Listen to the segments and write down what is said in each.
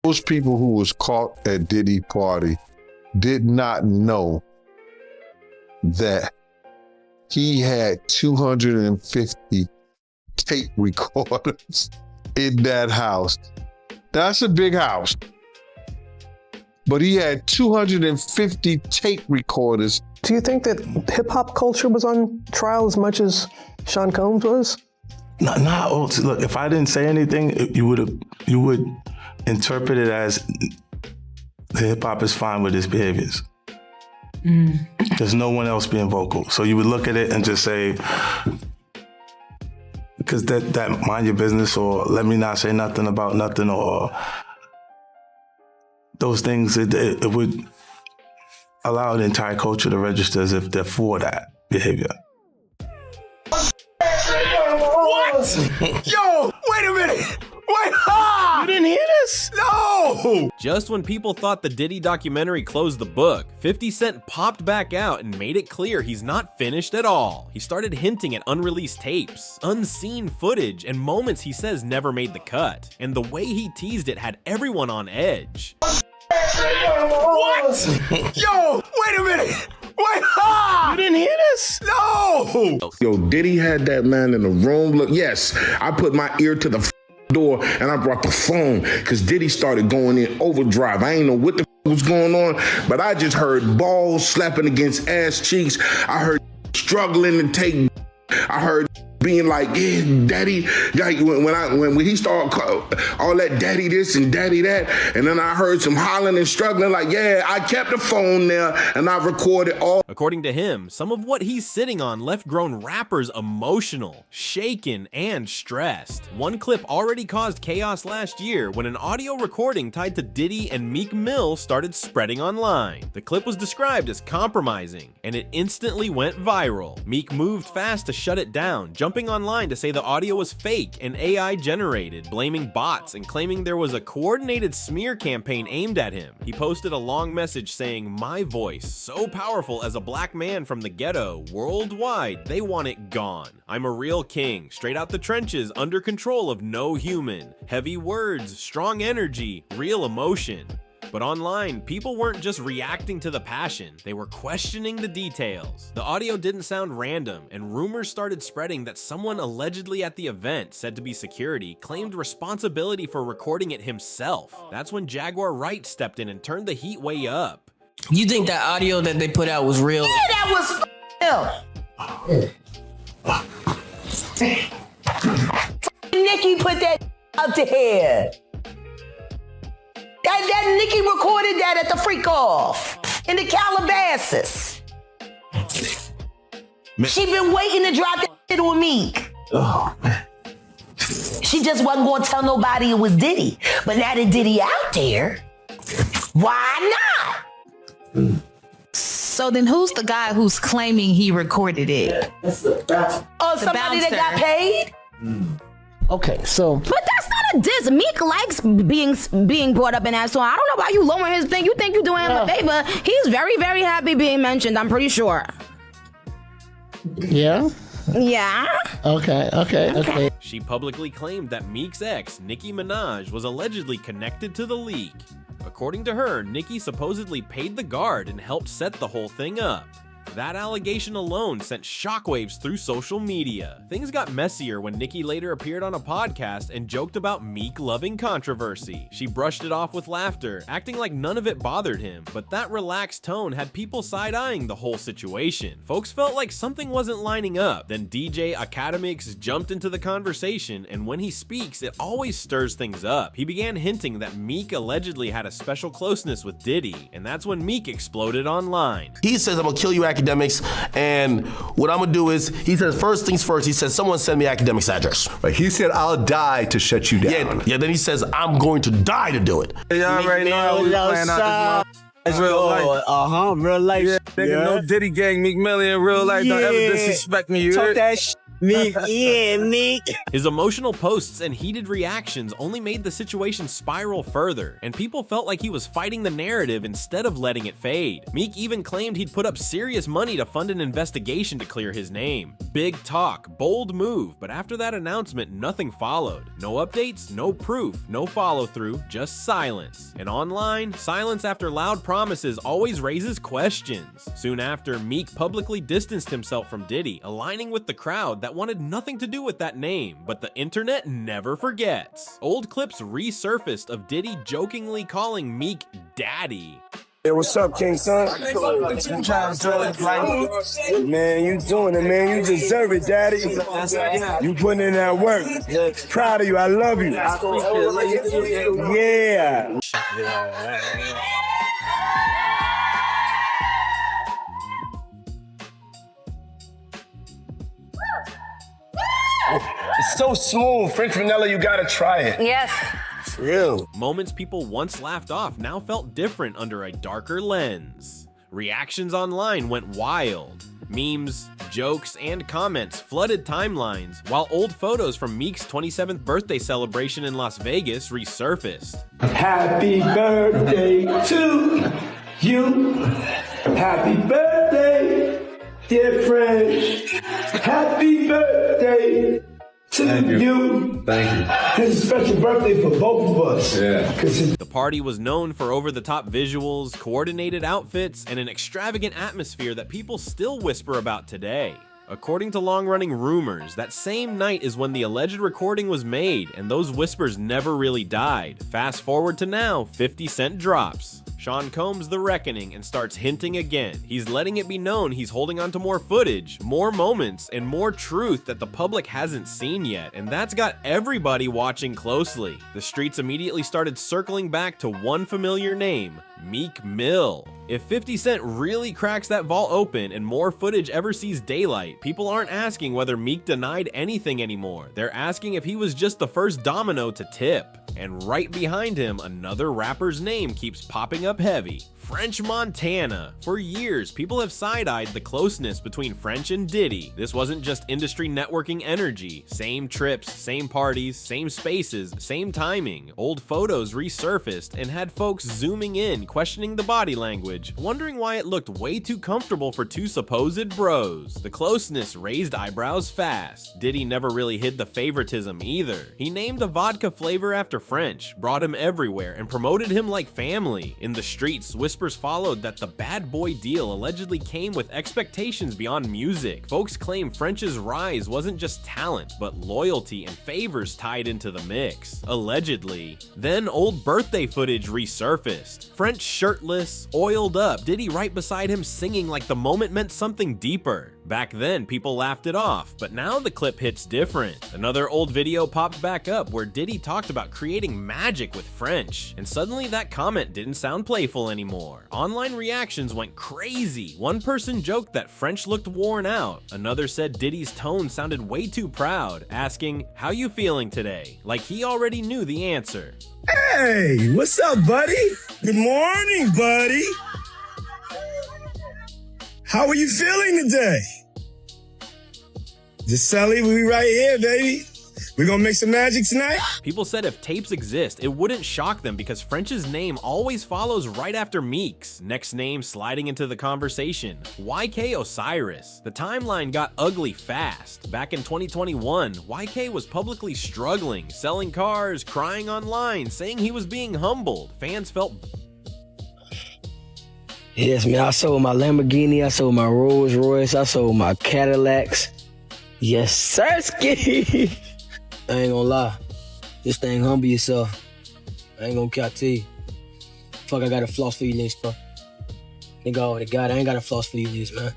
Those people who was caught at Diddy party did not know that he had 250 tape recorders in that house. That's a big house. But he had 250 tape recorders. Do you think that hip-hop culture was on trial as much as Sean Combs was? Look, if I didn't say anything, you would interpret it as the hip-hop is fine with his behaviors. There's no one else being vocal. So you would look at it and just say, because that mind your business, or let me not say nothing about nothing, or those things, it would allow the entire culture to register as if they're for that behavior. What? Yo, wait a minute. Wait, you didn't hear this? No! Just when people thought the Diddy documentary closed the book, 50 Cent popped back out and made it clear he's not finished at all. He started hinting at unreleased tapes, unseen footage, and moments he says never made the cut. And the way he teased it had everyone on edge. What? Yo, wait a minute. Wait, you didn't hear this? No! Yo, Diddy had that man in the room. Look, yes, I put my ear to the door and I brought the phone because Diddy started going in overdrive. I ain't know what the was going on, but I just heard balls slapping against ass cheeks. I heard struggling to take. I heard being like, yeah, daddy, like when he started all that daddy this and daddy that, and then I heard some hollering and struggling, like, yeah, I kept the phone there and I recorded all. According to him, some of what he's sitting on left grown rappers emotional, shaken, and stressed. One clip already caused chaos last year when an audio recording tied to Diddy and Meek Mill started spreading online. The clip was described as compromising, and it instantly went viral. Meek moved fast to shut it down, jumping online to say the audio was fake and AI generated, blaming bots and claiming there was a coordinated smear campaign aimed at him. He posted a long message saying, "My voice, so powerful as a black man from the ghetto, worldwide, they want it gone. I'm a real king, straight out the trenches, under control of no human. Heavy words, strong energy, real emotion." But online, people weren't just reacting to the passion, they were questioning the details. The audio didn't sound random, and rumors started spreading that someone allegedly at the event, said to be security, claimed responsibility for recording it himself. That's when Jaguar Wright stepped in and turned the heat way up. You think that audio that they put out was real? Yeah, that was Nicki put that out there. That Nicki recorded that at the freak off in the Calabasas. She been waiting to drop that shit on Meek. Oh, man. She just wasn't gonna tell nobody it was Diddy. But now that Diddy out there, why not? So then who's the guy who's claiming he recorded it? Oh, somebody that got paid? Okay, so. But that's not a diss. Meek likes being brought up in that song. I don't know why you lowering his thing. You think you're doing him a favor. He's very, very happy being mentioned, I'm pretty sure. Yeah? Yeah? Okay. She publicly claimed that Meek's ex, Nicki Minaj, was allegedly connected to the leak. According to her, Nicki supposedly paid the guard and helped set the whole thing up. That allegation alone sent shockwaves through social media. Things got messier when Nicki later appeared on a podcast and joked about Meek loving controversy. She brushed it off with laughter, acting like none of it bothered him, but that relaxed tone had people side-eyeing the whole situation. Folks felt like something wasn't lining up. Then DJ Academics jumped into the conversation, and when he speaks, it always stirs things up. He began hinting that Meek allegedly had a special closeness with Diddy, and that's when Meek exploded online. He says, "I'm gonna kill you, Academics," and what I'm gonna do is, he says, first things first, he says, "Someone send me Academics' address." Right, he said, "I'll die to shut you down." Yeah, then he says, "I'm going to die to do it." Y'all already know how we playing out this. It's real life. Real life. Yeah, nigga, no Diddy gang, Meek Mill in real life. Don't ever disrespect me, you Talk heard? that shit, Meek, yeah, Meek. His emotional posts and heated reactions only made the situation spiral further, and people felt like he was fighting the narrative instead of letting it fade. Meek even claimed he'd put up serious money to fund an investigation to clear his name. Big talk, bold move, but after that announcement, nothing followed. No updates, no proof, no follow-through, just silence. And online, silence after loud promises always raises questions. Soon after, Meek publicly distanced himself from Diddy, aligning with the crowd that wanted nothing to do with that name, but the internet never forgets. Old clips resurfaced of Diddy jokingly calling Meek daddy. Hey, what's up, King Son? Man, you doing it, man. You deserve it, daddy. You putting in that work. Proud of you. I love you. Yeah. It's so smooth. French vanilla, you gotta try it. Yes. For real. Moments people once laughed off now felt different under a darker lens. Reactions online went wild. Memes, jokes, and comments flooded timelines, while old photos from Meek's 27th birthday celebration in Las Vegas resurfaced. Happy birthday to you. Happy birthday, dear French. Happy birthday to you. Thank you. It's a special birthday for both of us. Yeah. The party was known for over-the-top visuals, coordinated outfits, and an extravagant atmosphere that people still whisper about today. According to long-running rumors, that same night is when the alleged recording was made, and those whispers never really died. Fast forward to now, 50 Cent drops. Sean combs the reckoning and starts hinting again. He's letting it be known he's holding on to more footage, more moments, and more truth that the public hasn't seen yet, and that's got everybody watching closely. The streets immediately started circling back to one familiar name, Meek Mill. If 50 Cent really cracks that vault open and more footage ever sees daylight, people aren't asking whether Meek denied anything anymore. They're asking if he was just the first domino to tip. And right behind him, another rapper's name keeps popping up heavy. French Montana. For years, people have side-eyed the closeness between French and Diddy. This wasn't just industry networking energy. Same trips, same parties, same spaces, same timing. Old photos resurfaced and had folks zooming in, questioning the body language, wondering why it looked way too comfortable for two supposed bros. The closeness raised eyebrows fast. Diddy never really hid the favoritism either. He named a vodka flavor after French, brought him everywhere, and promoted him like family. In the streets, whispers followed that the bad boy deal allegedly came with expectations beyond music. Folks claim French's rise wasn't just talent, but loyalty and favors tied into the mix. Allegedly. Then old birthday footage resurfaced. French shirtless, oiled up, Diddy right beside him singing like the moment meant something deeper. Back then, people laughed it off, but now the clip hits different. Another old video popped back up where Diddy talked about creating magic with French, and suddenly that comment didn't sound playful anymore. Online reactions went crazy. One person joked that French looked worn out. Another said Diddy's tone sounded way too proud, asking, "How you feeling today?" Like he already knew the answer. Hey, what's up, buddy? Good morning, buddy. How are you feeling today? Just Sally, we right here, baby. We gonna make some magic tonight? People said if tapes exist, it wouldn't shock them because French's name always follows right after Meek's. Next name sliding into the conversation, YK Osiris. The timeline got ugly fast. Back in 2021, YK was publicly struggling, selling cars, crying online, saying he was being humbled. Fans felt yes, man, I sold my Lamborghini, I sold my Rolls Royce, I sold my Cadillacs. Yes, sirski. I ain't gonna lie. This thing humble yourself. I ain't gonna cap to you. Fuck, I got a floss for you next, bro. Nigga, oh, the God, I ain't got a floss for you next, man.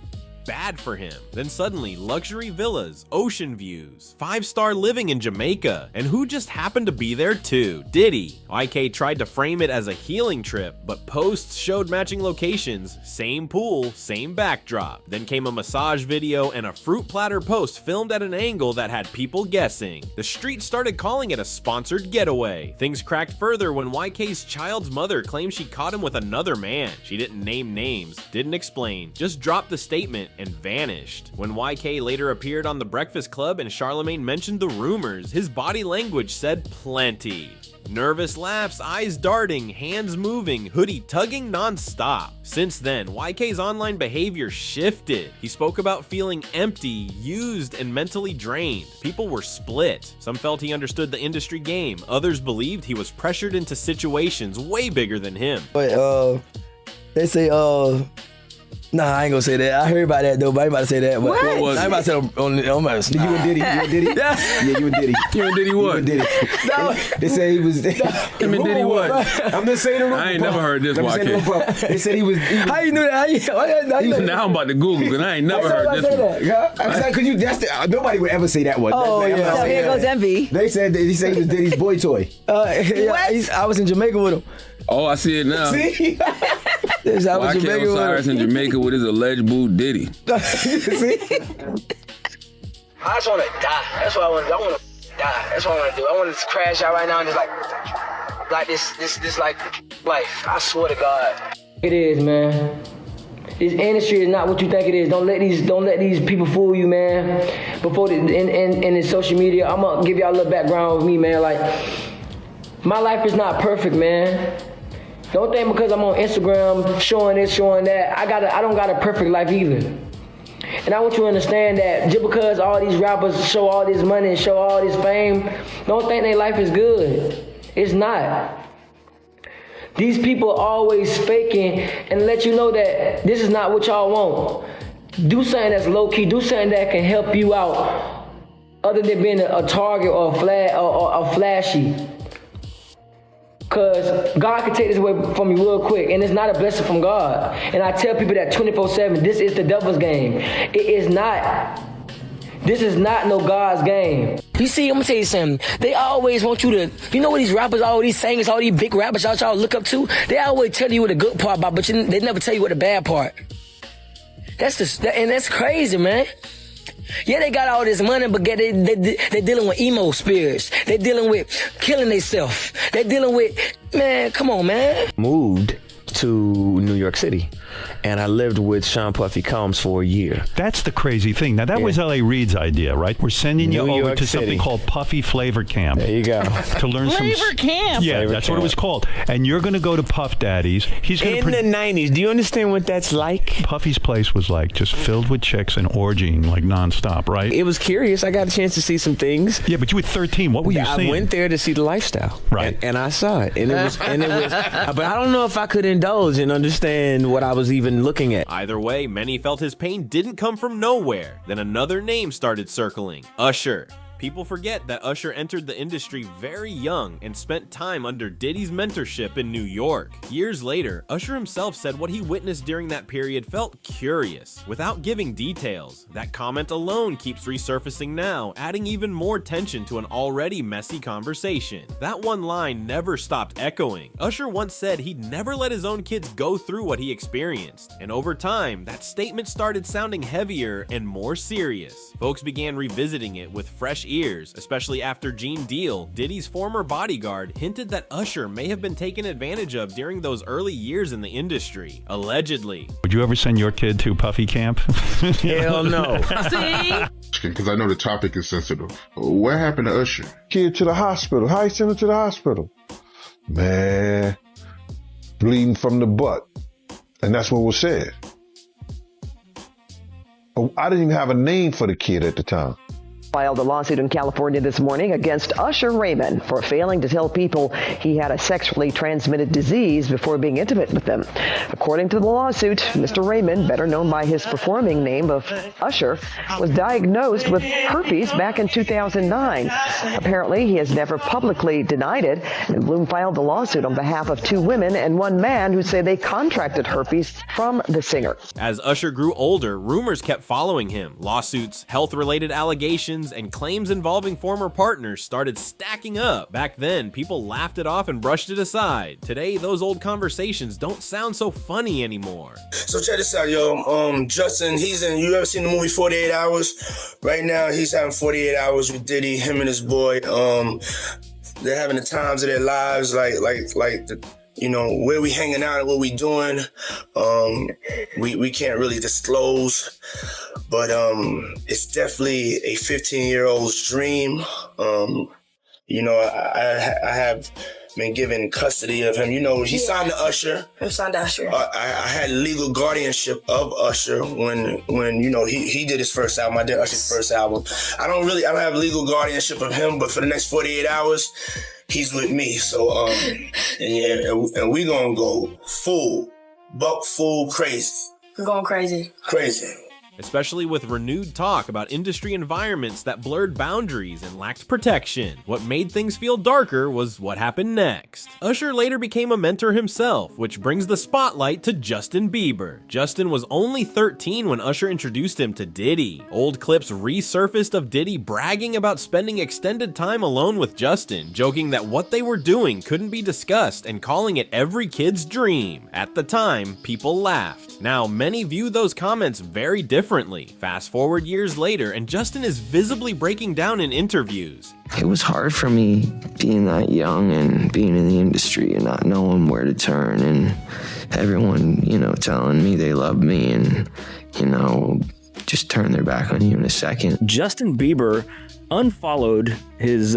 bad for him. Then suddenly, luxury villas, ocean views, 5-star living in Jamaica, and who just happened to be there too? Diddy. YK tried to frame it as a healing trip, but posts showed matching locations, same pool, same backdrop. Then came a massage video and a fruit platter post filmed at an angle that had people guessing. The street started calling it a sponsored getaway. Things cracked further when YK's child's mother claimed she caught him with another man. She didn't name names, didn't explain, just dropped the statement, and vanished. When YK later appeared on The Breakfast Club and Charlemagne mentioned the rumors, his body language said plenty. Nervous laughs, eyes darting, hands moving, hoodie tugging non-stop. Since then, YK's online behavior shifted. He spoke about feeling empty, used, and mentally drained. People were split. Some felt he understood the industry game. Others believed he was pressured into situations way bigger than him. But they say nah, I ain't gonna say that. I heard about that though, but I ain't about to say that. But What was I ain't about to say on my You and Diddy? Yeah, you and Diddy. You and Diddy what? Diddy. They say he was. Him and Diddy what? I'm just saying the rumor. I ain't never heard this, YK. They said he was. How you knew that? Now I'm about to Google because I ain't never heard this one. Because you, nobody would ever say that one. Oh, yeah. So here goes Envy. They said he said he was Diddy's boy toy. I was in Jamaica with him. Oh, I see it now. See? I was in Jamaica Osiris with in him. Jamaica with his alleged boo Diddy. See? I just want to die. That's what I want to do. I want to die. That's what I want to do. I want to crash out right now and just like this like life. I swear to God. It is, man. This industry is not what you think it is. Don't let these people fool you, man. Before in social media, I'm gonna give y'all a little background of me, man. Like, my life is not perfect, man. Don't think because I'm on Instagram showing this, showing that, I don't got a perfect life either. And I want you to understand that just because all these rappers show all this money and show all this fame, don't think their life is good. It's not. These people are always faking and let you know that this is not what y'all want. Do something that's low key. Do something that can help you out, other than being a target or a flashy. Because God can take this away from you real quick, and it's not a blessing from God. And I tell people that 24/7, this is the devil's game. It is not. This is not no God's game. You see, I'm gonna tell you something. They always want you to, you know what these rappers, all these singers, all these big rappers y'all look up to? They always tell you what the good part about, but they never tell you what the bad part. And that's crazy, man. Yeah, they got all this money, but they dealing with emo spirits. They dealing with killing themselves. They dealing with, man, come on, man. Moved to New York City, and I lived with Sean Puffy Combs for a year. That's the crazy thing. Now, that was L.A. Reid's idea, right? We're sending you over to something called Puffy Flavor Camp. There you go. To learn Flavor Camp. Yeah, Flavor that's Camp. what it was called. And you're going to go to Puff Daddy's. He's going In the 90s. Do you understand what that's like? Puffy's place was like just filled with chicks and orgying like nonstop, right? It was curious. I got a chance to see some things. Yeah, but you were 13. What were you seeing? I went there to see the lifestyle. Right. And I saw it. And it was but I don't know if I could indulge and understand what I was even looking at. Either way, many felt his pain didn't come from nowhere. Then another name started circling: Usher. People forget that Usher entered the industry very young and spent time under Diddy's mentorship in New York. Years later, Usher himself said what he witnessed during that period felt curious, without giving details. That comment alone keeps resurfacing now, adding even more tension to an already messy conversation. That one line never stopped echoing. Usher once said he'd never let his own kids go through what he experienced, and over time, that statement started sounding heavier and more serious. Folks began revisiting it with fresh ears, especially after Gene Deal, Diddy's former bodyguard, hinted that Usher may have been taken advantage of during those early years in the industry. Allegedly. Would you ever send your kid to Puffy Camp? Hell no. See? Because I know the topic is sensitive. What happened to Usher? Kid to the hospital. How you send him to the hospital? Man, bleeding from the butt. And that's what was said. I didn't even have a name for the kid at the time. Filed a lawsuit in California this morning against Usher Raymond for failing to tell people he had a sexually transmitted disease before being intimate with them. According to the lawsuit, Mr. Raymond, better known by his performing name of Usher, was diagnosed with herpes back in 2009. Apparently, he has never publicly denied it, and Bloom filed the lawsuit on behalf of 2 women and 1 man who say they contracted herpes from the singer. As Usher grew older, rumors kept following him. Lawsuits, health-related allegations, and claims involving former partners started stacking up. Back then, people laughed it off and brushed it aside. Today, those old conversations don't sound so funny anymore. So check this out, yo. Justin, you ever seen the movie 48 Hours? Right now, he's having 48 hours with Diddy, him and his boy. They're having the times of their lives, like where we hanging out and what we doing, we can't really disclose. But it's definitely a 15-year-old's dream. I have been given custody of him. He signed to Usher. Who signed to Usher? I had legal guardianship of Usher when he did his first album. I did Usher's first album. I don't have legal guardianship of him, but for the next 48 hours, he's with me. So and we gonna go full crazy. I'm going crazy. Crazy. Especially with renewed talk about industry environments that blurred boundaries and lacked protection. What made things feel darker was what happened next. Usher later became a mentor himself, which brings the spotlight to Justin Bieber. Justin was only 13 when Usher introduced him to Diddy. Old clips resurfaced of Diddy bragging about spending extended time alone with Justin, joking that what they were doing couldn't be discussed and calling it every kid's dream. At the time, people laughed. Now, many view those comments very differently. Fast forward years later, and Justin is visibly breaking down in interviews. It was hard for me being that young and being in the industry and not knowing where to turn, and everyone, telling me they love me and, just turn their back on you in a second. Justin Bieber unfollowed his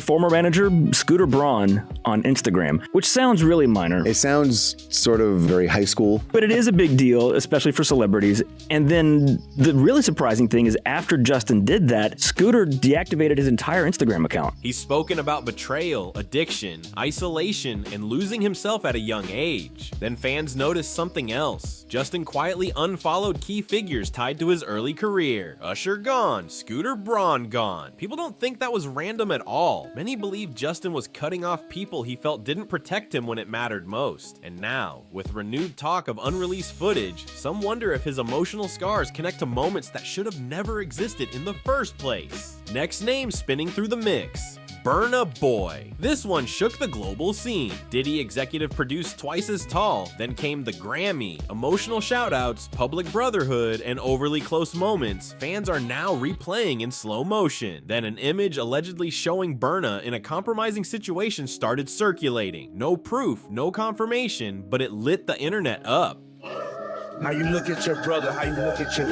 former manager, Scooter Braun, on Instagram, which sounds really minor. It sounds sort of very high school. But it is a big deal, especially for celebrities. And then the really surprising thing is after Justin did that, Scooter deactivated his entire Instagram account. He's spoken about betrayal, addiction, isolation, and losing himself at a young age. Then fans noticed something else. Justin quietly unfollowed key figures tied to his early career. Usher gone, Scooter Braun gone. People don't think that was random at all. Many believe Justin was cutting off people he felt didn't protect him when it mattered most. And now, with renewed talk of unreleased footage, some wonder if his emotional scars connect to moments that should have never existed in the first place. Next name spinning through the mix: Burna Boy. This one shook the global scene. Diddy executive produced Twice as Tall, then came the Grammy. Emotional shoutouts, public brotherhood, and overly close moments fans are now replaying in slow motion. Then an image allegedly showing Burna in a compromising situation started circulating. No proof, no confirmation, but it lit the internet up. How you look at your brother, how you look at your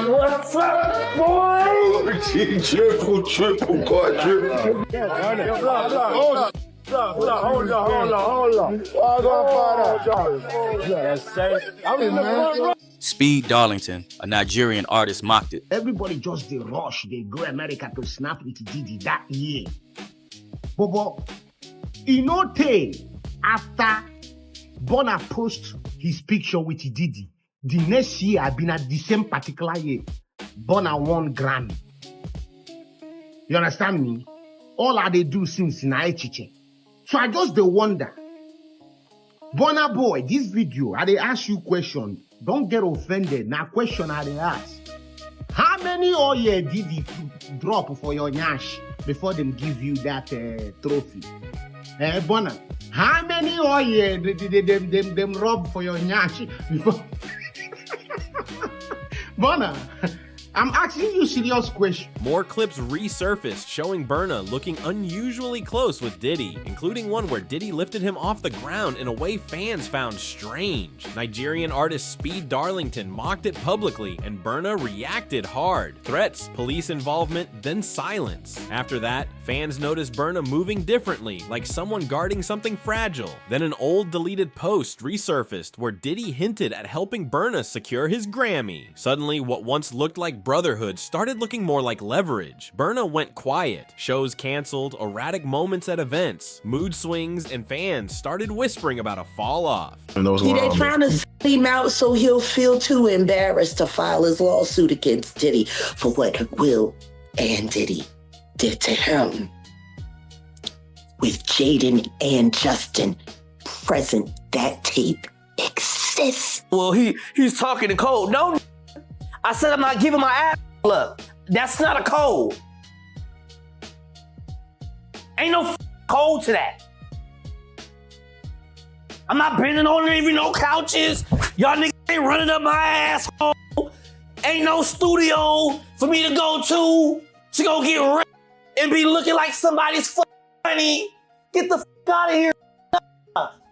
What's up, boy? Triple, quadruple. Hold on. Yes, sir. Speed Darlington, a Nigerian artist, mocked it. Everybody just they rush, they go America to snap with Diddy that year. But after Burna post his picture with Diddy, the next year I've been at the same particular year, Burna won Grammy. You understand me? All I they do since in Aichiche. So I just wonder, Burna Boy, this video, I they ask you question. Don't get offended. Now question I they ask. How many oil did you drop for your nyash before them give you that trophy? Burna, how many oil did them rob for your nyash before? Burna, I'm asking you serious question. More clips resurfaced showing Burna looking unusually close with Diddy, including one where Diddy lifted him off the ground in a way fans found strange. Nigerian artist Speed Darlington mocked it publicly, and Burna reacted hard. Threats, police involvement, then silence. After that, fans noticed Burna moving differently, like someone guarding something fragile. Then an old deleted post resurfaced where Diddy hinted at helping Burna secure his Grammy. Suddenly, what once looked like brotherhood started looking more like leverage. Burna went quiet, shows canceled, erratic moments at events, mood swings, and fans started whispering about a fall off. They trying to sell him out so he'll feel too embarrassed to file his lawsuit against Diddy for what Will and Diddy did to him. With Jaden and Justin present, that tape exists. Well, he's talking in code. No, I said I'm not giving my ass up. That's not a code. Ain't no code to that. I'm not bending on even no couches. Y'all niggas ain't running up my asshole. Ain't no studio for me to go get rich and be looking like somebody's funny. Get the out of here.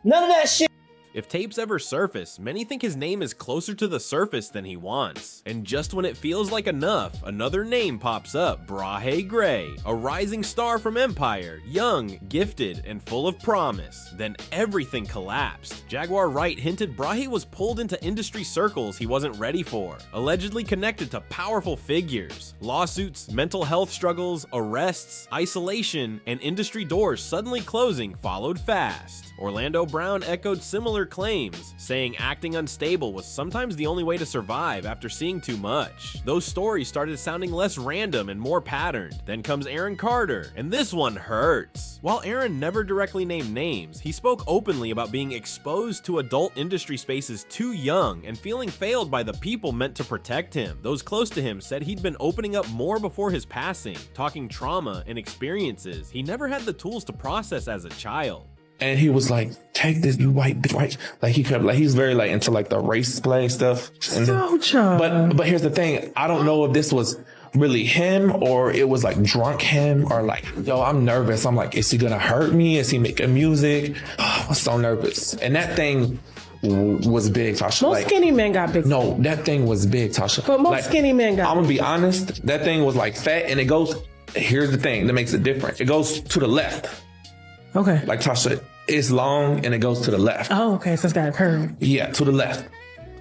None of that shit. If tapes ever surface, many think his name is closer to the surface than he wants. And just when it feels like enough, another name pops up, Brahe Gray, a rising star from Empire, young, gifted, and full of promise. Then everything collapsed. Jaguar Wright hinted Brahe was pulled into industry circles he wasn't ready for, allegedly connected to powerful figures. Lawsuits, mental health struggles, arrests, isolation, and industry doors suddenly closing followed fast. Orlando Brown echoed similar claims, saying acting unstable was sometimes the only way to survive after seeing too much. Those stories started sounding less random and more patterned. Then comes Aaron Carter, and this one hurts. While Aaron never directly named names, he spoke openly about being exposed to adult industry spaces too young and feeling failed by the people meant to protect him. Those close to him said he'd been opening up more before his passing, talking trauma and experiences he never had the tools to process as a child. And he was like, take this, you white bitch, right? Like he kept like, he's very like into like the race play stuff. And but here's the thing, I don't know if this was really him or it was like drunk him or like, yo, I'm nervous. I'm like, is he gonna hurt me? Is he making music? Oh, I'm so nervous. And that thing was big, Tasha. Most skinny men got big. No, that thing was big, Tasha. But most skinny men got I'm gonna be honest, that thing was like fat and it goes, here's the thing that makes it different. It goes to the left. Okay. Like Tasha, it's long and it goes to the left. Oh, okay, so it's got a curve. Yeah, to the left.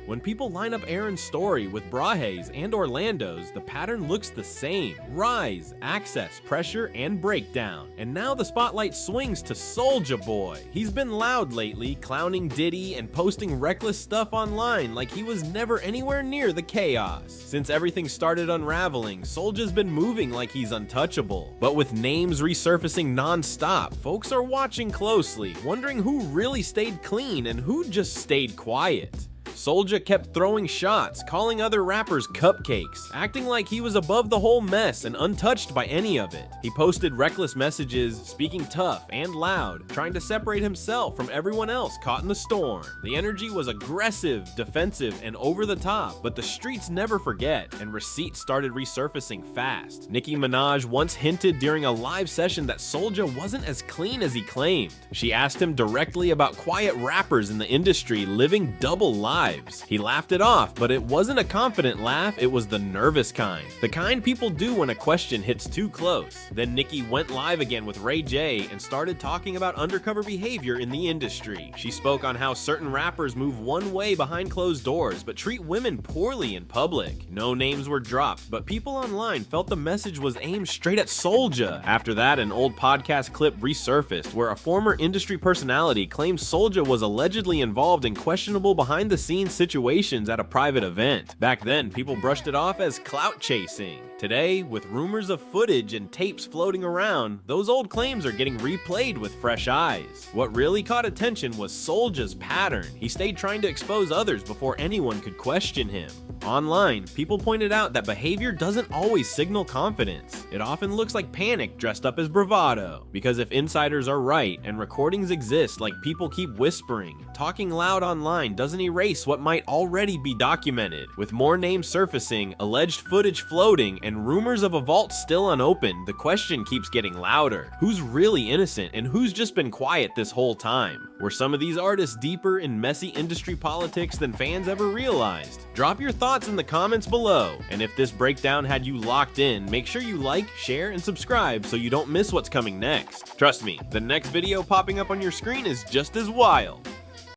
When people line up Aaron's story with Brahe's and Orlando's, the pattern looks the same. Rise, access, pressure, and breakdown. And now the spotlight swings to Soulja Boy. He's been loud lately, clowning Diddy and posting reckless stuff online like he was never anywhere near the chaos. Since everything started unraveling, Soulja's been moving like he's untouchable. But with names resurfacing non-stop, folks are watching closely, wondering who really stayed clean and who just stayed quiet. Soulja kept throwing shots, calling other rappers cupcakes, acting like he was above the whole mess and untouched by any of it. He posted reckless messages, speaking tough and loud, trying to separate himself from everyone else caught in the storm. The energy was aggressive, defensive, and over the top, but the streets never forget, and receipts started resurfacing fast. Nicki Minaj once hinted during a live session that Soulja wasn't as clean as he claimed. She asked him directly about quiet rappers in the industry living double lives. He laughed it off, but it wasn't a confident laugh, it was the nervous kind. The kind people do when a question hits too close. Then Nicki went live again with Ray J and started talking about undercover behavior in the industry. She spoke on how certain rappers move one way behind closed doors, but treat women poorly in public. No names were dropped, but people online felt the message was aimed straight at Soulja. After that, an old podcast clip resurfaced where a former industry personality claimed Soulja was allegedly involved in questionable behind-the-scenes situations at a private event. Back then, people brushed it off as clout chasing. Today, with rumors of footage and tapes floating around, those old claims are getting replayed with fresh eyes. What really caught attention was Soulja's pattern. He stayed trying to expose others before anyone could question him. Online, people pointed out that behavior doesn't always signal confidence. It often looks like panic dressed up as bravado. Because if insiders are right and recordings exist like people keep whispering, talking loud online doesn't erase what might already be documented. With more names surfacing, alleged footage floating, and rumors of a vault still unopened, the question keeps getting louder. Who's really innocent and who's just been quiet this whole time? Were some of these artists deeper in messy industry politics than fans ever realized? Drop your thoughts in the comments below, and if this breakdown had you locked in, make sure you like, share, and subscribe so you don't miss what's coming next. Trust me, the next video popping up on your screen is just as wild.